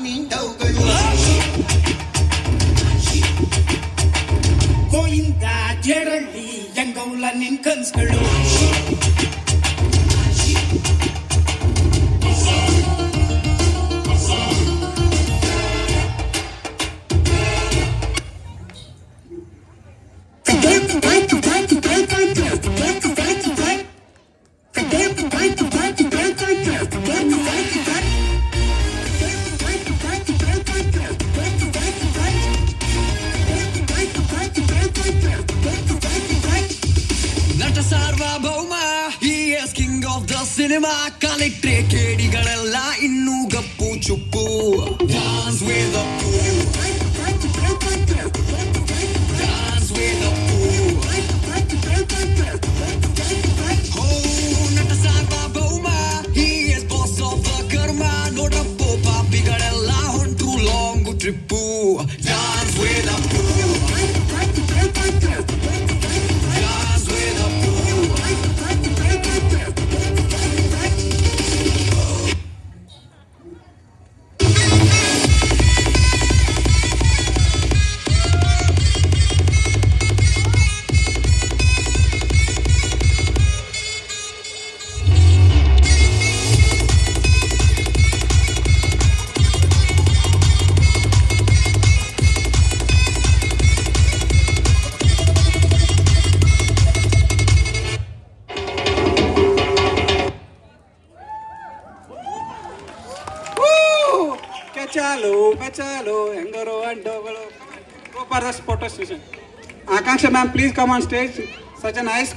ಮೀಂಡವುಗಳು ಗೋಯಿಂದ ಜೇರಳ್ಳಿ ಎಂಗೌಲ ನಿನ್ ಕನ್ಸ್ಗಳು ನಟ ಸಾರ್ವಭೌಮ is king of the cinema ಕಲೆಕ್ಟ್ರೆ ಕೇಡಿಗಳೆಲ್ಲ ಇನ್ನೂ ಗಪ್ಪು ಚುಪ್ಪು ಡಾನ್ಸ್ ವೇದ ಡಾನ್ಸ್ ವೇದ ನಟ ಸಾರ್ವಭೌಮ ಎಸ್ ಬಾಸ್ ಆಫ್ ದ ಕರ್ಮ ನೋಡಪ್ಪೋ ಪಾಪಿಗಳೆಲ್ಲ ಹೊಂಟು ಲಾಂಗ್ ಟ್ರಿಪ್ಪು ಡಾನ್ಸ್ ವೇದ Kachalo, Engaro and Dogolo. Go for the photo session. Akanksha ma'am, please come on stage. Such a nice